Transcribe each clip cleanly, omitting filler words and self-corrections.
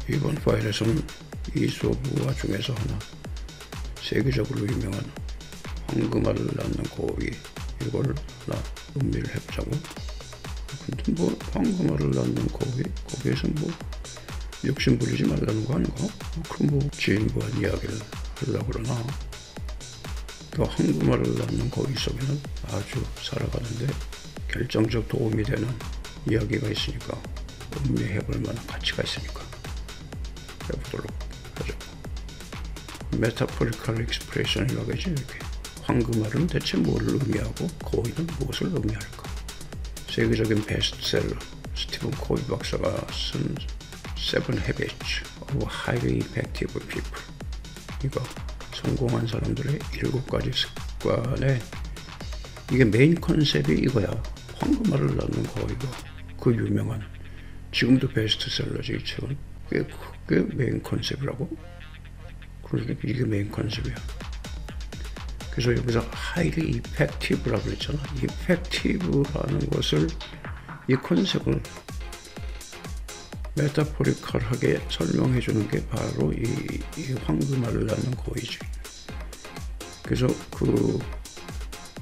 이번 파일에서는 이 소부화 중에서 하나, 세계적으로 유명한 황금알을 낳는 고기, 이걸 음미를 해보자고. 근데 뭐 황금알을 낳는 고기, 거기에서 뭐 욕심 부리지 말라는 거 아닌가? 그 뭐 지인과한 이야기를 하려고 그러나. 그 황금알을 낳는 고기 속에는 아주 살아가는데 결정적 도움이 되는 이야기가 있으니까, 음미해볼 만한 가치가 있으니까 해보도록 하죠. 메타포리컬 익스프레션이라고 하죠. 이렇게 황금알은 대체 뭐를 의미하고 고기는 무엇을 의미할까? 세계적인 베스트셀러 스티븐 코비 박사가 쓴 Seven Habits of Highly Effective People, 이거 성공한 사람들의 7가지 습관에, 이게 메인 컨셉이 이거야. 황금알을 낳는 고기가 그 유명한, 지금도 베스트셀러지 이 책은. 그게 메인 컨셉이라고? 그러니까 이게 메인 컨셉이야. 그래서 여기서 highly effective라고 그랬잖아. effective라는 것을, 이 컨셉을 메타포리컬하게 설명해 주는 게 바로 이 황금알을 낳는 고기지. 그래서 그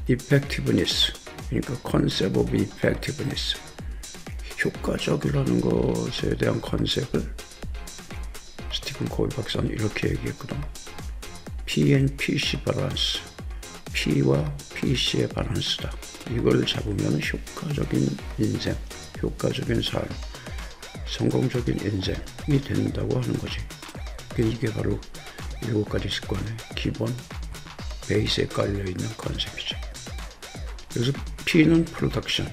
effectiveness, 그러니까 concept of effectiveness, 효과적이라는 것에 대한 컨셉을 스티븐 코비 박사는 이렇게 얘기했거든. P and PC 밸런스, P와 PC의 밸런스다. 이걸 잡으면 효과적인 인생, 효과적인 삶, 성공적인 인생이 된다고 하는 거지. 이게 바로 7가지 습관의 기본 베이스에 깔려있는 컨셉이죠. 그래서 P는 프로덕션,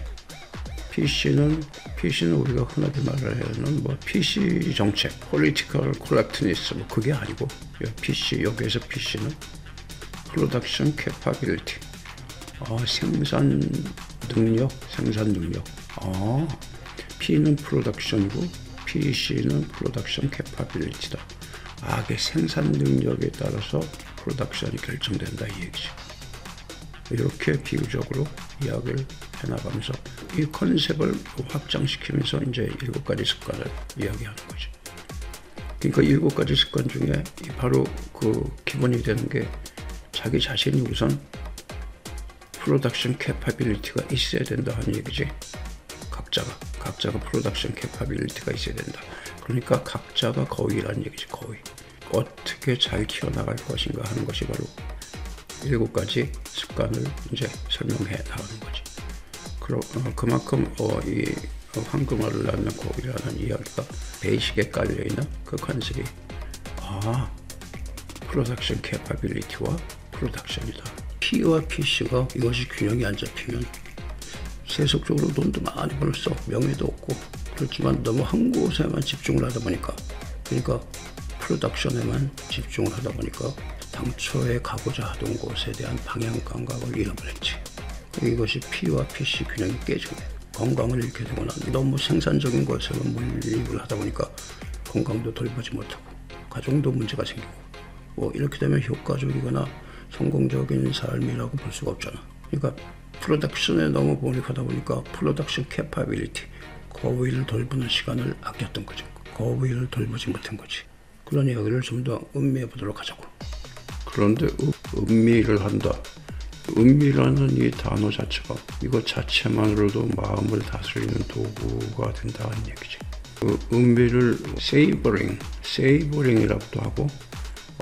PC는 우리가 흔하게 말하는 뭐 PC 정책, Political Correctness, 뭐 그게 아니고, 여기에서 PC는 Production Capability, 생산 능력. P는 프로덕션이고 PC는 프로덕션 캐파빌리티다. 이게 생산 능력에 따라서 프로덕션이 결정된다 이 얘기죠. 이렇게 비유적으로 이야기를 해나가면서 이 컨셉을 확장시키면서 이제 7가지 습관을 이야기하는 거죠. 그러니까 7가지 습관 중에 바로 그 기본이 되는 게, 자기 자신이 우선 프로덕션 캐파빌리티가 있어야 된다 하는 얘기지. 각자가 프로덕션 캐파빌리티가 있어야 된다. 그러니까 각자가 거위라는 얘기지. 거위. 어떻게 잘 키워나갈 것인가 하는 것이 바로 7가지 습관을 이제 설명해 나가는 거지. 그만큼 이 황금알을 낳는 고기라는 이야기가 베이식에 깔려있는 그 컨셉이 프로덕션 캐파빌리티와 프로덕션이다. P와 PC가 이것이 균형이 안 잡히면 세속적으로 돈도 많이 벌 수 없고 명예도 없고, 그렇지만 너무 한 곳에만 집중을 하다 보니까, 그러니까 프로덕션에만 집중을 하다 보니까 당초에 가고자 하던 곳에 대한 방향 감각을 잃어버렸지. 이것이 P와 PC 균형이 깨지게, 건강을 잃게 되거나 너무 생산적인 것에만 몰입을 하다 보니까 건강도 돌보지 못하고 가정도 문제가 생기고, 뭐 이렇게 되면 효과적이거나 성공적인 삶이라고 볼 수가 없잖아. 그러니까 프로덕션에 너무 몰입하다 보니까 프로덕션 캐파빌리티, 거위를 돌보는 시간을 아꼈던 거죠. 거위를 돌보지 못한 거지. 그런 이야기를 좀 더 음미해 보도록 하자고. 그런데 음미를 한다. 음미라는 이 단어 자체가, 이것 자체만으로도 마음을 다스리는 도구가 된다는 얘기지. 그 음미를 savoring이라고도 하고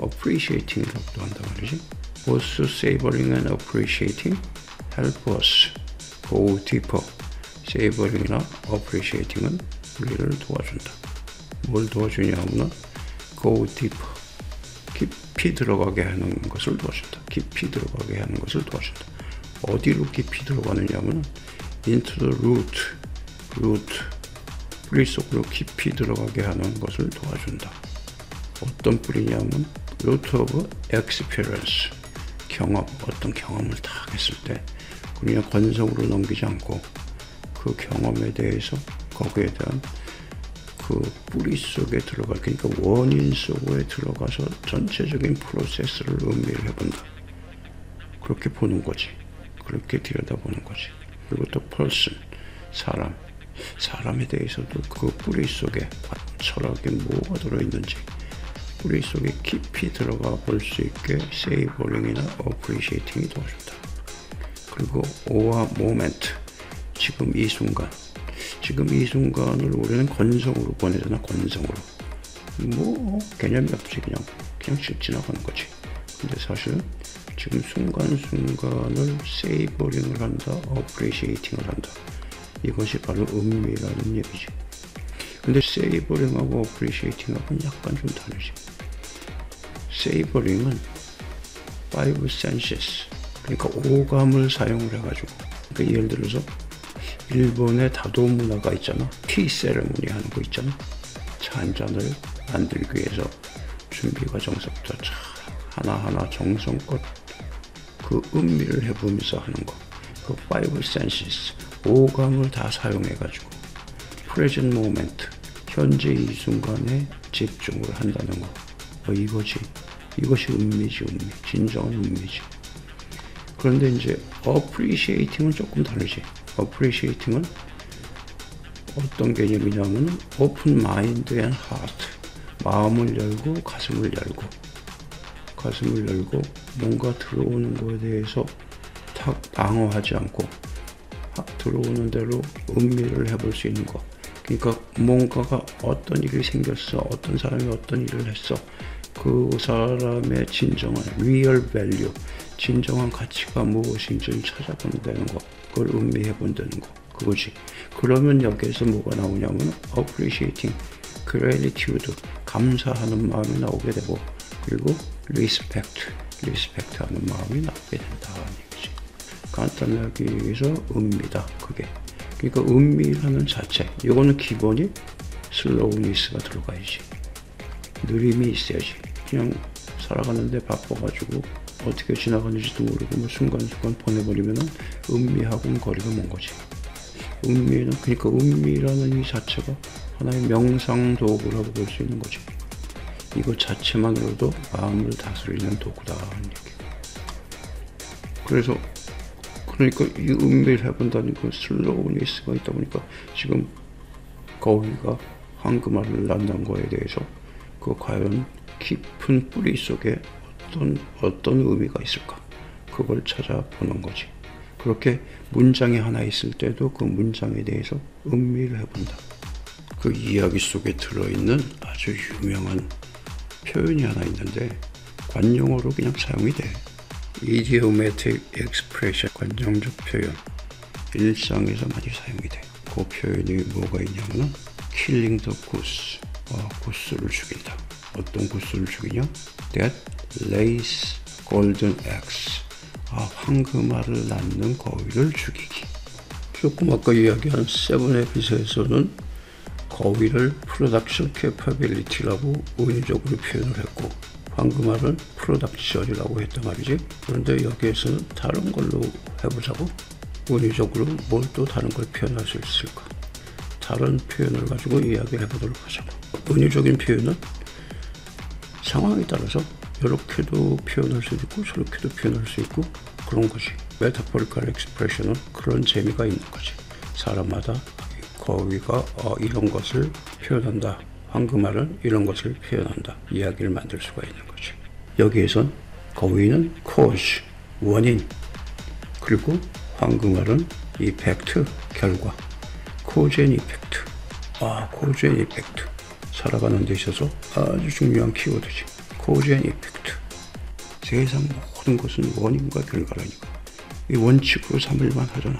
appreciating이라고도 한단 말이지. Both savoring and appreciating help us go deeper. savoring이나 appreciating은 우리를 도와준다. 뭘 도와주냐 하면 go deeper, 깊이 들어가게 하는 것을 도와준다. 깊이 들어가게 하는 것을 도와준다. 어디로 깊이 들어가느냐 하면 into the root, 뿌리 속으로 깊이 들어가게 하는 것을 도와준다. 어떤 뿌리냐면 root of experience, 경험, 어떤 경험을 다 했을 때 그냥 건성으로 넘기지 않고 그 경험에 대해서, 거기에 대한 그 뿌리 속에 들어갈, 그러니까 원인 속에 들어가서 전체적인 프로세스를 음미를 해본다. 그렇게 보는 거지. 그렇게 들여다보는 거지. 그리고 또 person, 사람, 사람에 대해서도 그 뿌리 속에 철학에 뭐가 들어있는지 뿌리 속에 깊이 들어가 볼 수 있게 세이버링이나 어프리시에이팅이 도와준다. 그리고 오와 모멘트, 지금 이 순간, 지금 이 순간을 우리는 건성으로 보내잖아. 건성으로 뭐 개념이 없지. 그냥 지나가는 거지. 근데 사실은 지금 순간순간을 세이버링을 한다, 어프리시에이팅을 한다. 이것이 바로 음미라는 얘기지. 근데 세이버링하고 어프리시에이팅하고는 약간 좀 다르지. 세이버링은 five senses, 그러니까 오감을 사용을 해가지고, 그러니까 예를 들어서 일본의 다도 문화가 있잖아. 티 세레모니 하는 거 있잖아. 차 한 잔을 만들기 위해서 준비 과정서부터 하나하나 정성껏 그 음미를 해보면서 하는 거. 그 five senses, 오감을 다 사용해가지고 present moment, 현재 이 순간에 집중을 한다는 거. 이것이 음미지, 음미. 진정한 음미지. 그런데 이제 appreciating은 조금 다르지. appreciating은 어떤 개념이냐면 open mind and heart, 마음을 열고 가슴을 열고 뭔가 들어오는 거에 대해서 방어하지 않고 들어오는 대로 음미를 해볼 수 있는 거. 그러니까 뭔가가 어떤 일이 생겼어, 어떤 사람이 어떤 일을 했어, 그 사람의 진정한 real value, 진정한 가치가 무엇인지를 찾아본다는 거. 그걸 음미해 본다는 거. 그거지. 그러면 여기에서 뭐가 나오냐면 appreciating, gratitude, 감사하는 마음이 나오게 되고, 그리고 respect 하는 마음이 나오게 된다는 얘기지. 간단하게 얘기해서 음미다. 그게. 그러니까 음미라는 자체, 이거는 기본이 슬로우니스가 들어가야지. 느림이 있어야지. 그냥 살아가는데 바빠가지고 어떻게 지나가는지도 모르고 뭐 순간순간 보내버리면은 음미하고는 거리가 먼 거지. 음미는, 그러니까 음미라는 이 자체가 하나의 명상 도구라고 볼 수 있는 거지. 이거 자체만으로도 마음을 다스리는 도구다 하는 얘기. 그래서 그러니까 이 음미를 해본다는 그 슬로우니스가 있다 보니까 지금 거위가 황금알을 낳는 거에 대해서 그 과연 깊은 뿌리 속에 어떤 의미가 있을까, 그걸 찾아보는 거지. 그렇게 문장이 하나 있을 때도 그 문장에 대해서 음미를 해본다. 그 이야기 속에 들어있는 아주 유명한 표현이 하나 있는데 관용어로 그냥 사용이 돼. idiomatic expression, 관용적 표현. 일상에서 많이 사용이 돼. 그 표현이 뭐가 있냐면은 killing the goose, 고스를 죽인다. 어떤 고스를 죽이냐? That lays golden eggs, 황금알을 낳는 거위를 죽이기. 조금 아까 이야기한 세븐 에피소드에서는 거위를 프로덕션 캐퍼빌리티라고 은유적으로 표현을 했고, 황금알은 프로덕션이라고 했단 말이지. 그런데 여기에서는 다른 걸로 해보자고. 은유적으로 뭘 또 다른 걸 표현할 수 있을까? 다른 표현을 가지고 이야기를 해보도록 하자고. 은유적인 표현은 상황에 따라서 이렇게도 표현할 수 있고 저렇게도 표현할 수 있고 그런 거지. 메타포리컬 엑스프레션은 그런 재미가 있는 거지. 사람마다 거위가 이런 것을 표현한다, 황금알은 이런 것을 표현한다, 이야기를 만들 수가 있는 거지. 여기에선 거위는 cause, 원인, 그리고 황금알은 이펙트, 결과. cause and effect. cause and effect. 살아가는 데 있어서 아주 중요한 키워드지. cause and effect. 세상 모든 것은 원인과 결과라니까. 이 원칙으로 삼을만 하잖아.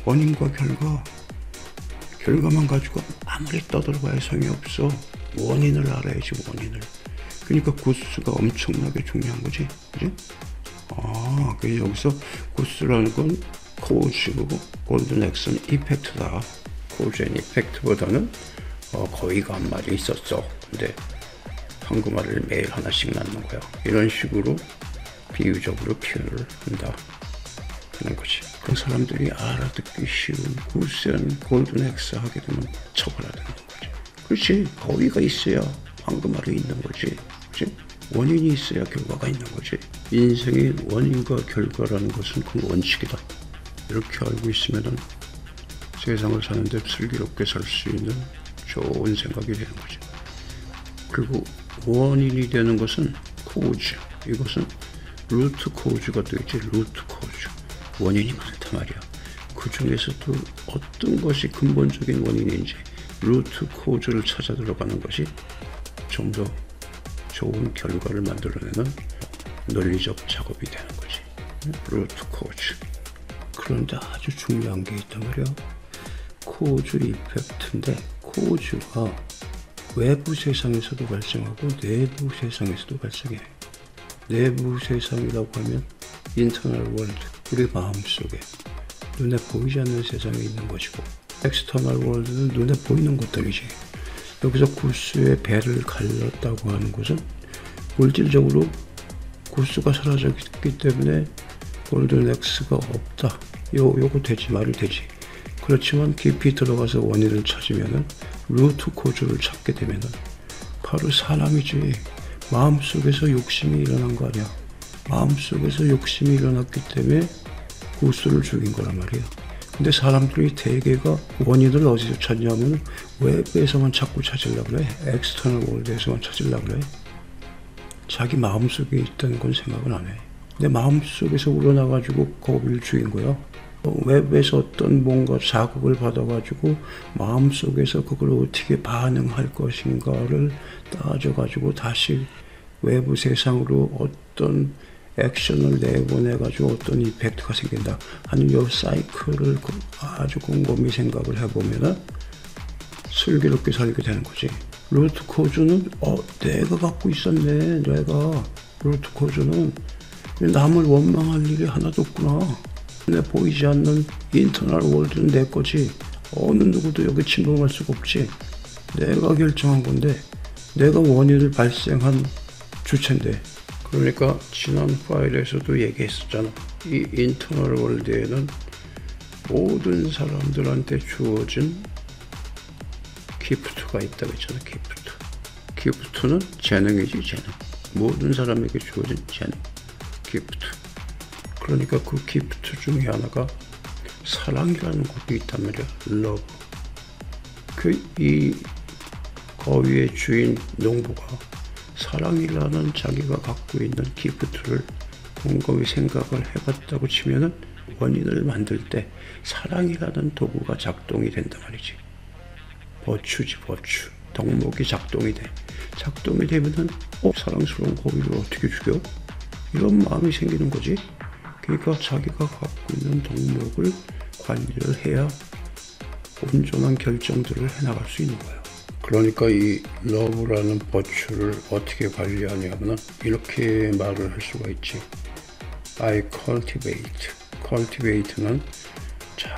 원인과 결과만 가지고 아무리 떠들어봐야 소용이 없어. 원인을 알아야지, 원인을. 그러니까 구스가 엄청나게 중요한 거지, 그지? 그래서 여기서 구스라는 건 cause고 golden x는 effect다. cause and effect보다는 거위가 한 마리 있었어. 근데 황금알을 매일 하나씩 낳는 거야. 이런 식으로 비유적으로 표현을 한다 하는 거지. 그 사람들이 알아듣기 쉬운 구스앤 골든 엑스 하게 되면 처벌하는 거지. 그렇지. 거위가 있어야 황금알이 있는 거지. 그렇지? 원인이 있어야 결과가 있는 거지. 인생의 원인과 결과라는 것은 그 원칙이다. 이렇게 알고 있으면은 세상을 사는데 슬기롭게 살 수 있는 좋은 생각이 되는 거죠. 그리고 원인이 되는 것은 코즈. 이것은 루트 코즈가 되겠지. 루트 코즈. 원인이 많단 말이야. 그 중에서도 어떤 것이 근본적인 원인인지 루트 코즈를 찾아 들어가는 것이 좀 더 좋은 결과를 만들어내는 논리적 작업이 되는 거지. 루트 코즈. 그런데 아주 중요한 게 있단 말이야. 코즈 이펙트인데 코즈가 외부 세상에서도 발생하고 내부 세상에서도 발생해. 내부 세상이라고 하면 인터널 월드, 우리 마음속에 눈에 보이지 않는 세상에 있는 것이고, 엑스터널 월드는 눈에 보이는 것들이지. 여기서 구스의 배를 갈랐다고 하는 것은 물질적으로 구스가 사라졌기 때문에 골든 X가 없다. 요거 되지, 말이 되지. 그렇지만 깊이 들어가서 원인을 찾으면은 루트 코즈를 찾게 되면은 바로 사람이지. 마음속에서 욕심이 일어난 거 아니야. 마음속에서 욕심이 일어났기 때문에 구스를 죽인 거란 말이야. 근데 사람들이 대개가 원인을 어디서 찾냐면 외부에서만 자꾸 찾으려고 그래. 엑스터널 월드에서만 찾으려고 그래. 자기 마음속에 있다는 건 생각은 안 해. 내 마음속에서 우러나가지고 거기를 죽인 거야. 외부에서 어떤 뭔가 자극을 받아가지고 마음속에서 그걸 어떻게 반응할 것인가를 따져가지고 다시 외부 세상으로 어떤 액션을 내보내가지고 어떤 이펙트가 생긴다 하는 이 사이클을 아주 곰곰이 생각을 해보면 슬기롭게 살게 되는 거지. 루트 코즈는 내가 갖고 있었네. 내가 루트 코즈는 남을 원망할 일이 하나도 없구나. 눈에 보이지 않는 인터널 월드는 내 거지. 어느 누구도 여기 침범할 수가 없지. 내가 결정한 건데 내가 원인을 발생한 주체인데. 그러니까 지난 파일에서도 얘기했었잖아. 이 인터널 월드에는 모든 사람들한테 주어진 기프트가 있다고 했잖아. 기프트는 재능이지. 재능. 모든 사람에게 주어진 재능, 기프트. 그러니까 그 기프트 중에 하나가 사랑이라는 것도 있단 말이야. 러브. 이 거위의 주인 농부가 사랑이라는 자기가 갖고 있는 기프트를 곰곰이 생각을 해봤다고 치면은 원인을 만들 때 사랑이라는 도구가 작동이 된단 말이지. 버추지, 버추. 덕목이 작동이 돼. 작동이 되면은 사랑스러운 거위를 어떻게 죽여? 이런 마음이 생기는 거지. 그러니까 자기가 갖고 있는 덕목을 관리를 해야 온전한 결정들을 해나갈 수 있는 거예요. 그러니까 이 러브라는 버추를 어떻게 관리하냐면 이렇게 말을 할 수가 있지. I cultivate. cultivate는 잘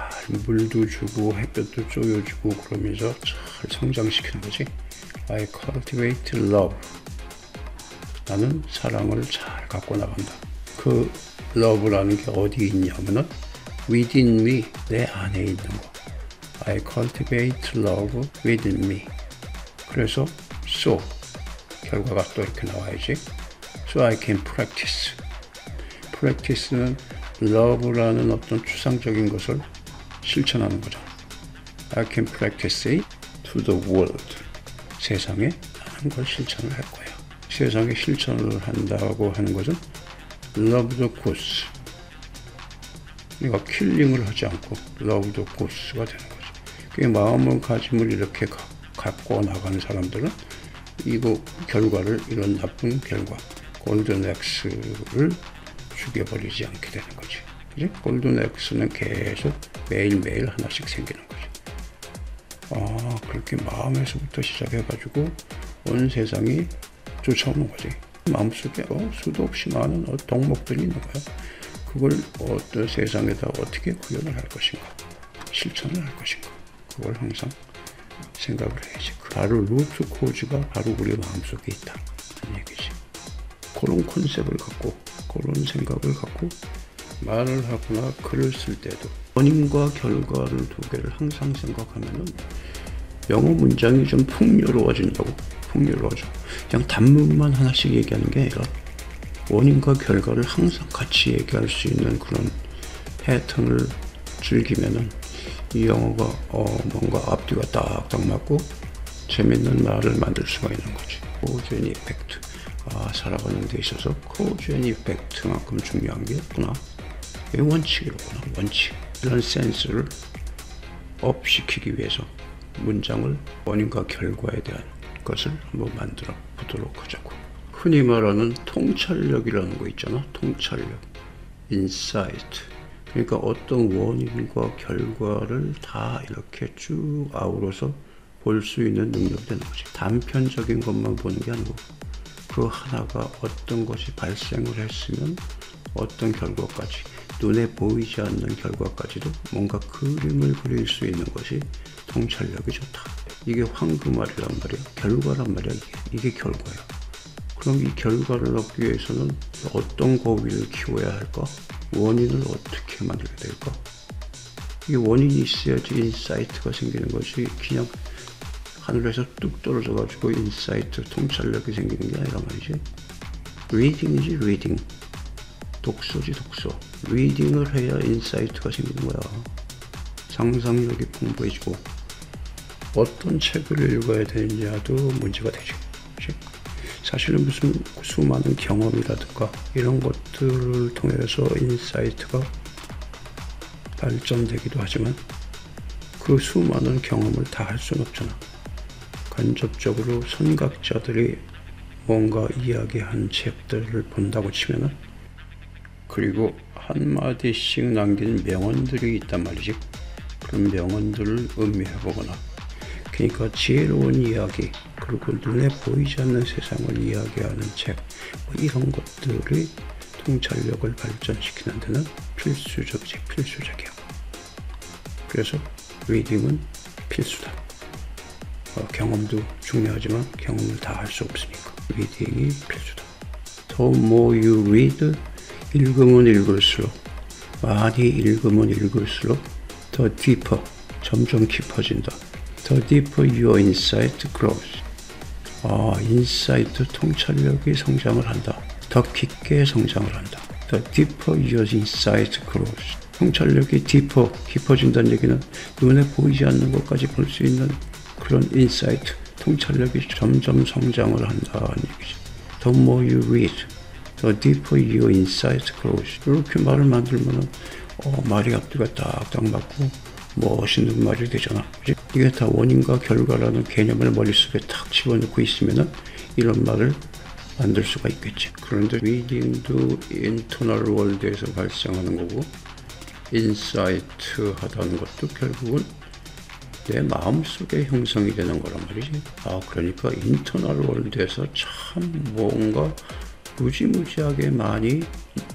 물도 주고 햇볕도 쪼여주고 그러면서 잘 성장시키는 거지. I cultivate love. 나는 사랑을 잘 갖고 나간다. 그 love라는 게 어디 있냐면은 within me, 내 안에 있는 거. I cultivate love within me. 그래서 so 결과가 또 이렇게 나와야지. So I can practice. practice는 love라는 어떤 추상적인 것을 실천하는 거죠. I can practice it to the world. 세상에 하는 걸 실천을 할 거야. 세상에 실천을 한다고 하는 것은 love the cause. 그러니까 킬링을 하지 않고 love the cause가 되는 거죠. 그 마음가짐을 이렇게 갖고 나가는 사람들은 이거 결과를, 이런 나쁜 결과, 골든 X를 죽여버리지 않게 되는 거지. 그지? 골든 X는 계속 매일매일 하나씩 생기는 거지. 그렇게 마음에서부터 시작해가지고 온 세상이 쫓아오는 거지. 마음속에 수도 없이 많은 덕목들이 있는 거야. 그걸 어떤 세상에다 어떻게 구현을 할 것인가, 실천을 할 것인가, 그걸 항상 생각을 해야지. 바로 루트 코즈가 바로 우리 마음속에 있다 는 얘기지. 그런 컨셉을 갖고, 그런 생각을 갖고 말을 하거나 글을 쓸 때도 원인과 결과를 두 개를 항상 생각하면은 영어 문장이 좀 풍요로워진다고. 풍요로워져. 그냥 단문만 하나씩 얘기하는 게 아니라 원인과 결과를 항상 같이 얘기할 수 있는 그런 패턴을 즐기면은 이 영어가 뭔가 앞뒤가 딱딱 맞고 재밌는 말을 만들 수가 있는 거지. 코즈 앤 이펙트. 살아가는 데 있어서 코즈 앤 이펙트만큼 중요한 게 없구나. 이 원칙이로구나. 원칙. 이런 센스를 업시키기 위해서 문장을 원인과 결과에 대한 것을 한번 만들어 보도록 하자고. 흔히 말하는 통찰력이라는 거 있잖아. 통찰력. 인사이트. 그러니까 어떤 원인과 결과를 다 이렇게 쭉 아우러서 볼 수 있는 능력이 되는 거지. 단편적인 것만 보는 게 아니고 그 하나가 어떤 것이 발생을 했으면 어떤 결과까지, 눈에 보이지 않는 결과까지도 뭔가 그림을 그릴 수 있는 것이 통찰력이 좋다. 이게 황금알이란 말이야. 결과란 말이야. 이게 결과야. 그럼 이 결과를 얻기 위해서는 어떤 고비를 키워야 할까? 원인을 어떻게 만들게 될까? 이 원인이 있어야지 인사이트가 생기는 것이 그냥 하늘에서 뚝 떨어져 가지고 인사이트, 통찰력이 생기는 게 아니란 말이지. 리딩이지, 리딩. 독서지, 독서. 리딩을 해야 인사이트가 생기는 거야. 상상력이 풍부해지고 어떤 책을 읽어야 되느냐도 문제가 되지. 사실은 무슨 수많은 경험이라든가 이런 것들을 통해서 인사이트가 발전되기도 하지만 그 수많은 경험을 다 할 수는 없잖아. 간접적으로 선각자들이 뭔가 이야기한 책들을 본다고 치면은, 그리고 한마디씩 남긴 명언들이 있단 말이지. 그런 명언들을 음미해보거나, 그러니까 지혜로운 이야기, 그리고 눈에 보이지 않는 세상을 이야기하는 책, 이런 것들이 통찰력을 발전시키는 데는 필수적이지. 필수적이야. 그래서 리딩은 필수다. 경험도 중요하지만 경험을 다 할 수 없으니까 리딩이 필수다. The more you read, 읽으면 읽을수록, 많이 읽으면 읽을수록 더 deeper, 점점 깊어진다. The deeper your insight grows. 인사이트, 통찰력이 성장을 한다. 더 깊게 성장을 한다. The deeper your insight grows. 통찰력이 deeper, 깊어진다는 얘기는 눈에 보이지 않는 것까지 볼 수 있는 그런 인사이트, 통찰력이 점점 성장을 한다는 얘기죠. The more you read, the deeper your insight grows. 이렇게 말을 만들면은 말이 앞뒤가 딱딱 맞고 멋있는 말이 되잖아. 이게 다 원인과 결과라는 개념을 머릿속에 탁 집어넣고 있으면은 이런 말을 만들 수가 있겠지. 그런데 리딩도 인터널 월드에서 발생하는 거고, 인사이트 하다는 것도 결국은 내 마음속에 형성이 되는 거란 말이지. 그러니까 인터널 월드에서 참 뭔가 무지무지하게 많이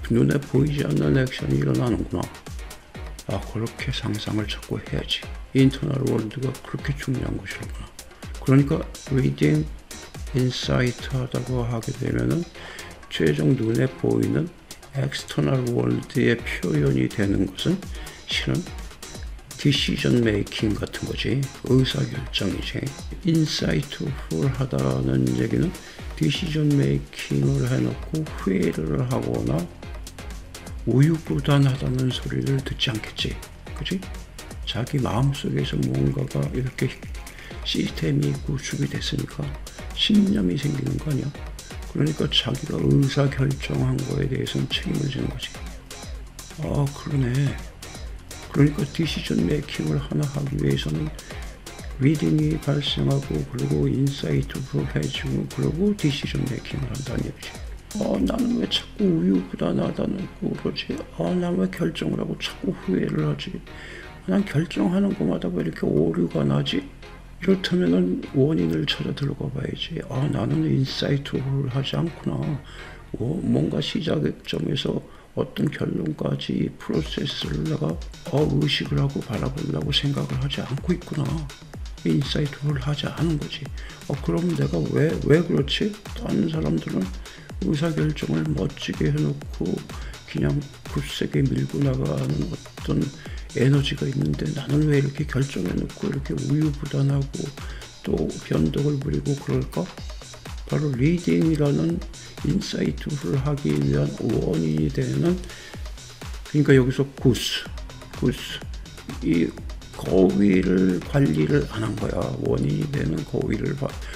눈에 보이지 않는 액션이 일어나는구나. 그렇게 상상을 자꾸 해야지. 인터널 월드가 그렇게 중요한 것이로구나. 그러니까 리딩, 인사이트 하다고 하게 되면은 최종 눈에 보이는 엑스터널 월드의 표현이 되는 것은 실은 디시전 메이킹 같은 거지. 의사결정이지. 인사이트풀 하다는 얘기는 디시전 메이킹을 해놓고 후회를 하거나 우유부단하다는 소리를 듣지 않겠지. 그치? 자기 마음속에서 뭔가가 이렇게 시스템이 구축이 됐으니까 신념이 생기는 거 아니야? 그러니까 자기가 의사결정한 거에 대해서는 책임을 지는 거지. 그러네. 그러니까 디시전 메이킹을 하나 하기 위해서는 리딩이 발생하고, 그리고 인사이트를 해주고, 그리고 디시전 메이킹을 한다는 얘기지. 나는 왜 자꾸 우유부단하다는 그러지? 난 왜 결정을 하고 자꾸 후회를 하지? 난 결정하는 것마다 왜 이렇게 오류가 나지? 이렇다면은 원인을 찾아 들어가 봐야지. 나는 인사이트를 하지 않구나. 뭔가 시작점에서 어떤 결론까지 프로세스를 내가 의식을 하고 바라보려고 생각을 하지 않고 있구나. 인사이트를 하지 않은 거지. 그럼 내가 왜 그렇지? 다른 사람들은 의사결정을 멋지게 해놓고 그냥 굳세게 밀고 나가는 어떤 에너지가 있는데 나는 왜 이렇게 결정해놓고 이렇게 우유부단하고 또 변덕을 부리고 그럴까? 바로 리딩이라는 인사이트를 하기 위한 원인이 되는, 그러니까 여기서 구스, 이 거위를 관리를 안 한 거야. 원인이 되는 거위를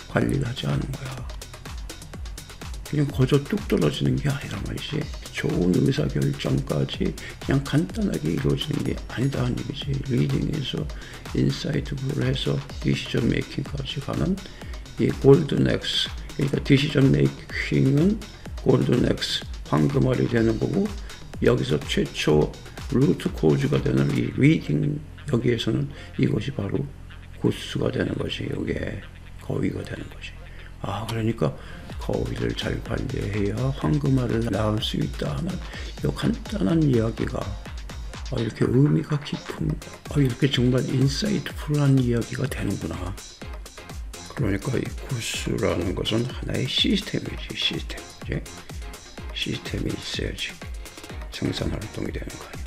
관리를 하지 않은 거야. 그냥 거저 뚝 떨어지는 게 아니란 말이지. 좋은 의사결정까지 그냥 간단하게 이루어지는 게 아니다 하는 얘기지. 리딩에서 인사이트풀 해서 디시전 메이킹까지 가는 이 골든 X. 그러니까 디시전 메이킹은 골든 X, 황금알이 되는 거고, 여기서 최초 루트 코즈가 되는 이 리딩, 여기에서는 이것이 바로 구스가 되는 것이, 이게 거위가 되는 것이. 그러니까 거위를 잘 관리해야 황금알을 낳을 수 있다 하는 이 간단한 이야기가 이렇게 의미가 깊은, 이렇게 정말 인사이트풀한 이야기가 되는구나. 그러니까 이 구스라는 것은 하나의 시스템이지, 시스템. 이제 시스템이 있어야지 생산 활동이 되는 거 아니야.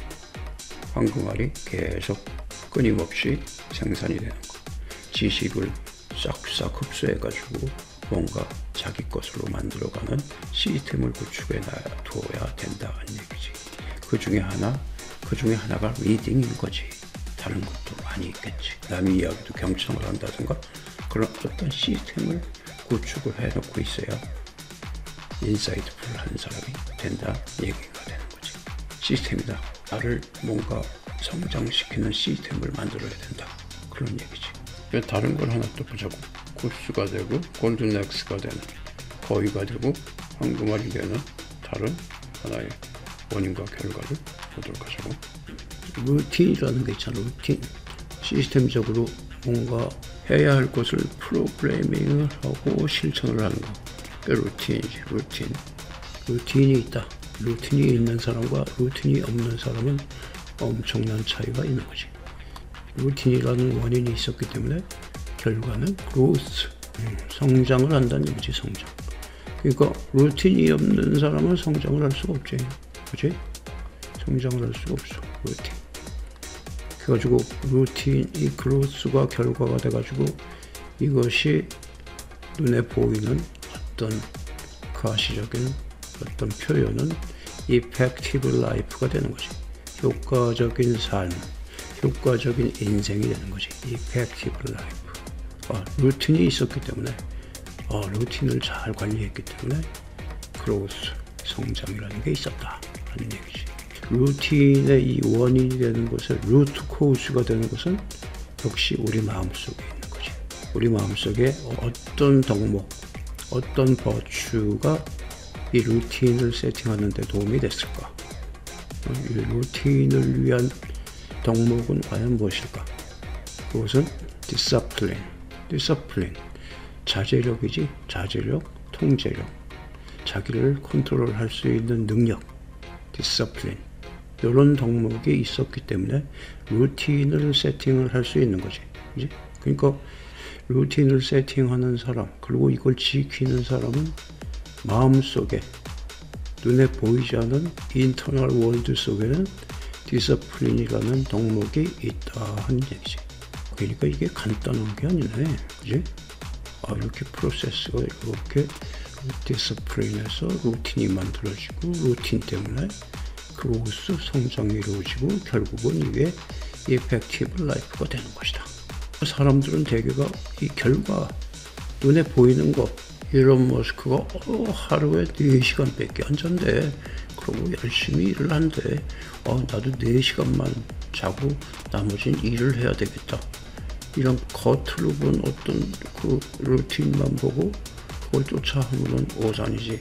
황금알이 계속 끊임없이 생산이 되는 거. 지식을 싹싹 흡수해가지고 뭔가 자기 것으로 만들어가는 시스템을 구축해 놔둬야 된다는 얘기지. 그 중에 하나가 리딩인 거지. 다른 것도 많이 있겠지. 남의 이야기도 경청을 한다든가 그런 어떤 시스템을 구축을 해놓고 있어야 인사이트풀 한 사람이 된다 얘기가 되는 거지. 시스템이다. 나를 뭔가 성장시키는 시스템을 만들어야 된다. 그런 얘기지. 다른 걸 하나 또 보자고. 구스가 되고 골든 X가 되는, 거위가 되고 황금알이 되는 다른 하나의 원인과 결과를 보도록 하자고. 루틴이라는 게 있잖아. 루틴. 시스템적으로 뭔가 해야 할 것을 프로그래밍을 하고 실천을 하는 거. 그게 루틴이지. 루틴이 있다. 루틴이 있는 사람과 루틴이 없는 사람은 엄청난 차이가 있는 거지. 루틴이라는 원인이 있었기 때문에 결과는 growth, 성장을 한다는 얘기지. 성장. 그러니까 루틴이 없는 사람은 성장을 할 수가 없지. 그치? 성장을 할 수가 없어. 루틴. 그래가지고 루틴이 growth가 결과가 돼가지고 이것이 눈에 보이는 어떤 가시적인 어떤 표현은 effective life가 되는 거지. 효과적인 삶, 효과적인 인생이 되는 거지. effective life. 루틴이 있었기 때문에, 루틴을 잘 관리했기 때문에 growth, 성장이라는 게 있었다 라는 얘기지. 루틴의 이 원인이 되는 것은, 루트 코즈가 되는 것은 역시 우리 마음속에 있는 거지. 우리 마음속에 어떤 덕목, 어떤 버추가 이 루틴을 세팅하는 데 도움이 됐을까? 이 루틴을 위한 덕목은 과연 무엇일까? 그것은 디서플린, 자제력이지. 자제력, 통제력, 자기를 컨트롤할 수 있는 능력, 디서플린. 이런 덕목이 있었기 때문에 루틴을 세팅을 할 수 있는 거지. 그치? 그러니까 루틴을 세팅하는 사람, 그리고 이걸 지키는 사람은 마음속에, 눈에 보이지 않은 인터널 월드 속에는 디서플린이라는 덕목이 있다 하는 얘기지. 그러니까 이게 간단한 게 아니네. 그지? 이렇게 프로세스가 이렇게 디서플린에서 루틴이 만들어지고, 루틴 때문에 그로스 성장이 이루어지고, 결국은 이게 이펙티브 라이프가 되는 것이다. 사람들은 대개가 이 결과, 눈에 보이는 거, 일론 머스크가 하루에 4시간밖에 안 잔대. 그러고 열심히 일을 한대. 나도 4시간만 자고 나머지는 일을 해야 되겠다. 이런 겉으로 본 어떤 그 루틴만 보고 그걸 쫓아하면 오산이지.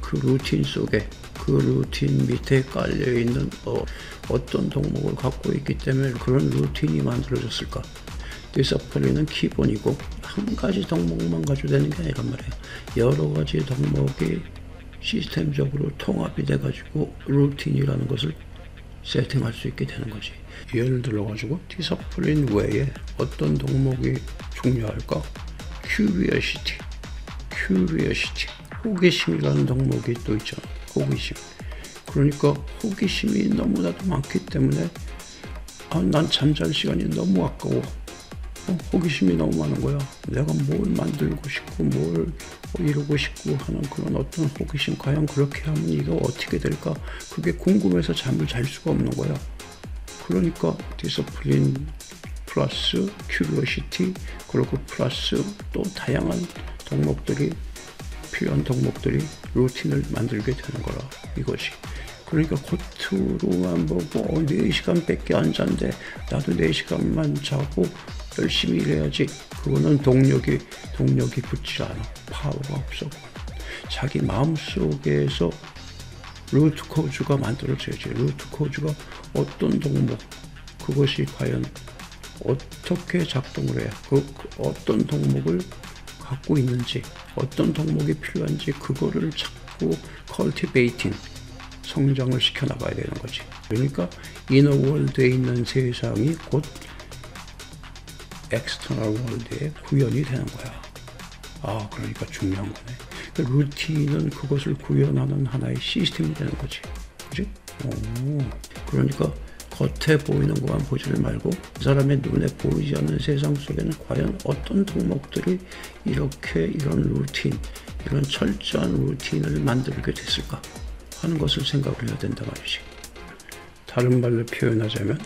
그 루틴 속에, 그 루틴 밑에 깔려있는 어떤 덕목을 갖고 있기 때문에 그런 루틴이 만들어졌을까? 디서플린은 기본이고, 한 가지 덕목만 가지고 되는 게 아니란 말이에요. 여러 가지 덕목이 시스템적으로 통합이 돼가지고 루틴이라는 것을 세팅할 수 있게 되는 거지. 예를 들어가지고 디서플린 외에 어떤 덕목이 중요할까? Curiosity, 호기심이라는 덕목이 또 있잖아. 호기심. 그러니까 호기심이 너무나도 많기 때문에 난 잠잘 시간이 너무 아까워. 호기심이 너무 많은 거야. 내가 뭘 만들고 싶고 뭘 이루고 싶고 하는 그런 어떤 호기심, 과연 그렇게 하면 이거 어떻게 될까? 그게 궁금해서 잠을 잘 수가 없는 거야. 그러니까 디서플린 플러스 큐리오시티, 그리고 플러스 또 다양한 덕목들이, 필요한 덕목들이 루틴을 만들게 되는 거라 이것이. 그러니까 겉으로만 보고 4시간밖에 안 잔대, 나도 4시간만 자고 열심히 일해야지, 그거는 동력이 붙지 않아. 파워가 없어. 자기 마음속에서 루트 코즈가 만들어져야지. 루트 코즈가 어떤 덕목, 그것이 과연 어떻게 작동을 해야, 어떤 덕목을 갖고 있는지, 어떤 덕목이 필요한지, 그거를 자꾸 컬티베이팅, 성장을 시켜나가야 되는 거지. 그러니까 이너월드에 있는 세상이 곧 엑스터널 월드에 구현이 되는 거야. 그러니까 중요한 거네. 그러니까 루틴은 그것을 구현하는 하나의 시스템이 되는 거지. 그지? 그러니까 겉에 보이는 것만 보지를 말고 그 사람의 눈에 보이지 않는 세상 속에는 과연 어떤 덕목들이 이런 루틴, 이런 철저한 루틴을 만들게 됐을까 하는 것을 생각을 해야 된다 말이지. 다른 말로 표현하자면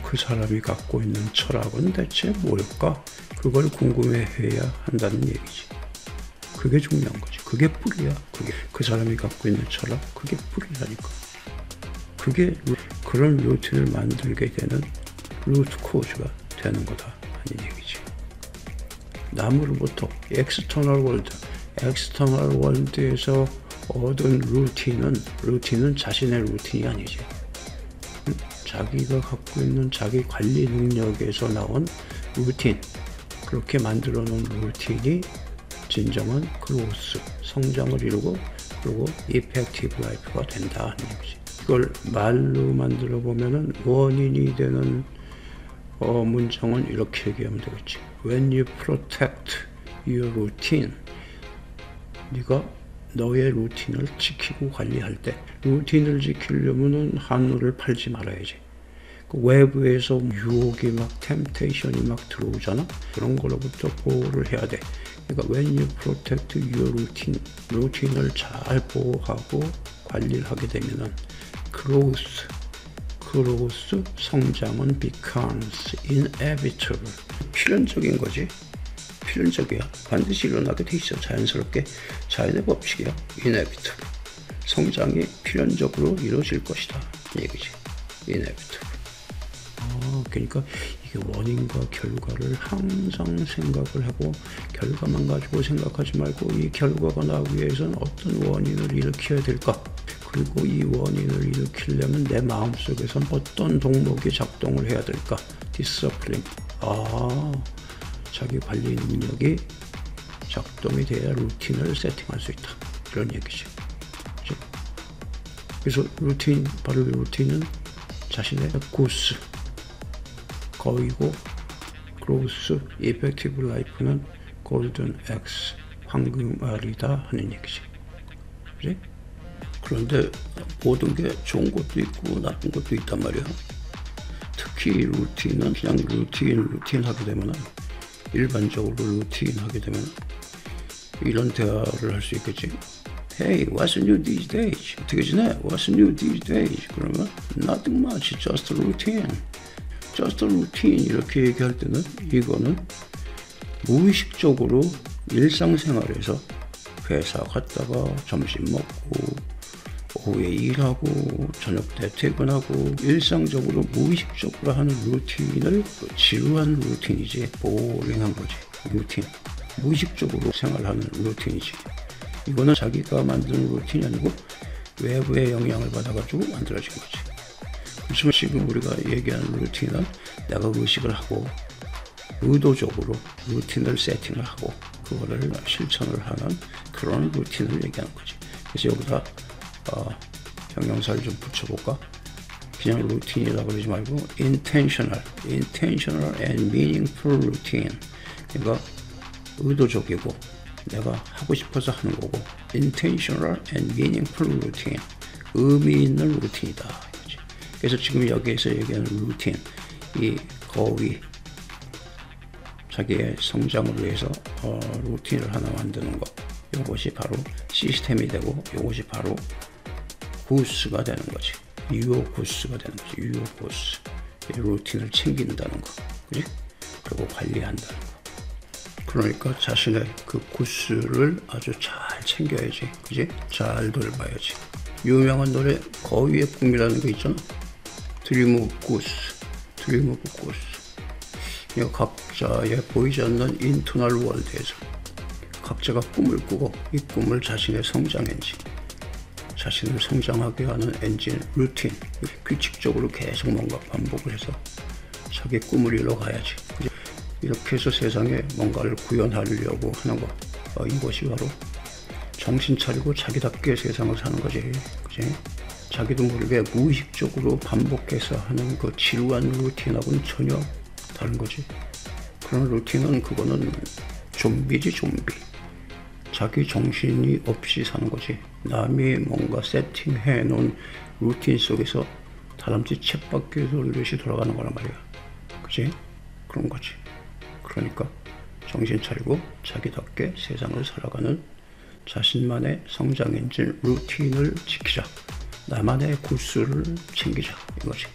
그 사람이 갖고 있는 철학은 대체 뭘까? 그걸 궁금해해야 한다는 얘기지. 그게 중요한 거지. 그게 뿌리야. 그게 그 사람이 갖고 있는 철학, 그게 뿌리라니까. 그게 그런 루틴을 만들게 되는 루트 코즈가 되는 거다 하는 얘기지. 남으로부터 엑스터널 월드에서 얻은 루틴은 자신의 루틴이 아니지. 자기가 갖고 있는 자기 관리 능력에서 나온 루틴, 그렇게 만들어 놓은 루틴이 진정한 그로스, 성장을 이루고, 그리고 이펙티브 라이프가 된다 하는 얘기지. 이걸 말로 만들어 보면은 원인이 되는 문장은 이렇게 얘기하면 되겠지. When you protect your routine, 네가 너의 루틴을 지키고 관리할 때, 루틴을 지키려면은 한우를 팔지 말아야지. 그 외부에서 유혹이 템테이션이 들어오잖아. 그런 거로부터 보호를 해야 돼. 그러니까 when you protect your routine, 루틴을 잘 보호하고 관리를 하게 되면은 growth, 성장은 becomes inevitable, 필연적인 거지. 필연적이야. 반드시 일어나게 돼 있어. 자연스럽게. 자연의 법칙이야. inevitable. 성장이 필연적으로 이루어질 것이다 이 얘기지. inevitable. 그러니까 이게 원인과 결과를 항상 생각을 하고, 결과만 가지고 생각하지 말고 이 결과가 나오기 위해서는 어떤 원인을 일으켜야 될까, 그리고 이 원인을 일으키려면 내 마음속에선 어떤 동목이 작동을 해야 될까. 디스플린. 자기 관리 능력이 작동이 돼야 루틴을 세팅할 수 있다, 이런 얘기지. 그래서 바로 루틴은 자신의 구스, 거이고, 그로스, 이펙티브 라이프는 골든 X, 황금알이다 하는 얘기지. 그치? 그런데 모든 게 좋은 것도 있고 나쁜 것도 있단 말이야. 특히 루틴은 그냥 루틴 하게 되면, 일반적으로 루틴 하게 되면 이런 대화를 할 수 있겠지. Hey, what's new these days? 어떻게 지내? What's new these days? 그러면 nothing much, just a routine. just a routine 이렇게 얘기할 때는 이거는 무의식적으로 일상생활에서 회사 갔다가 점심 먹고 오후에 일하고 저녁 때 퇴근하고 일상적으로 무의식적으로 하는 루틴을 지루한 루틴이지, 보링한 거지. 루틴, 무의식적으로 생활하는 루틴이지. 이거는 자기가 만드는 루틴이 아니고 외부의 영향을 받아가지고 만들어진 거지. 그렇지만 지금 우리가 얘기하는 루틴은 내가 의식을 하고 의도적으로 루틴을 세팅을 하고 그거를 실천을 하는 그런 루틴을 얘기하는 거지. 그래서 여기다 형용사를 좀 붙여볼까? 그냥 루틴이라고 그러지 말고 intentional and meaningful routine. 그러니까 의도적이고 내가 하고 싶어서 하는 거고, intentional and meaningful routine, 의미 있는 루틴이다. 그래서 지금 여기에서 얘기하는 루틴, 이 거위, 자기의 성장을 위해서 루틴을 하나 만드는 것, 이것이 바로 시스템이 되고 이것이 바로 구스가 되는 거지. 유효 구스가 되는 거지. 유효 구스. 루틴을 챙긴다는 거. 그지? 그리고 관리한다는 거. 그러니까 자신의 그 구스를 아주 잘 챙겨야지, 그지? 잘 돌봐야지. 유명한 노래 거위의 꿈이라는 거 있잖아. 드림 오브 구스, 드림 오브 구스. 이거 각자의 보이지 않는 인터널 월드에서 각자가 꿈을 꾸고 이 꿈을 자신의 성장 엔진, 자신을 성장하게 하는 엔진, 루틴, 규칙적으로 계속 뭔가 반복을 해서 자기 꿈을 이뤄가야지. 그지? 이렇게 해서 세상에 뭔가를 구현하려고 하는 것, 이것이 바로 정신 차리고 자기답게 세상을 사는 거지. 그지? 자기도 모르게 무의식적으로 반복해서 하는 그 지루한 루틴하고는 전혀 다른 거지. 그런 루틴은 그거는 좀비지, 좀비. 자기 정신이 없이 사는 거지. 남이 뭔가 세팅해 놓은 루틴 속에서 다람쥐 쳇바퀴 돌듯이 돌아가는 거란 말이야. 그지? 그런 거지. 그러니까 정신 차리고 자기답게 세상을 살아가는 자신만의 성장 엔진 루틴을 지키자. 나만의 구스를 챙기자 이거지.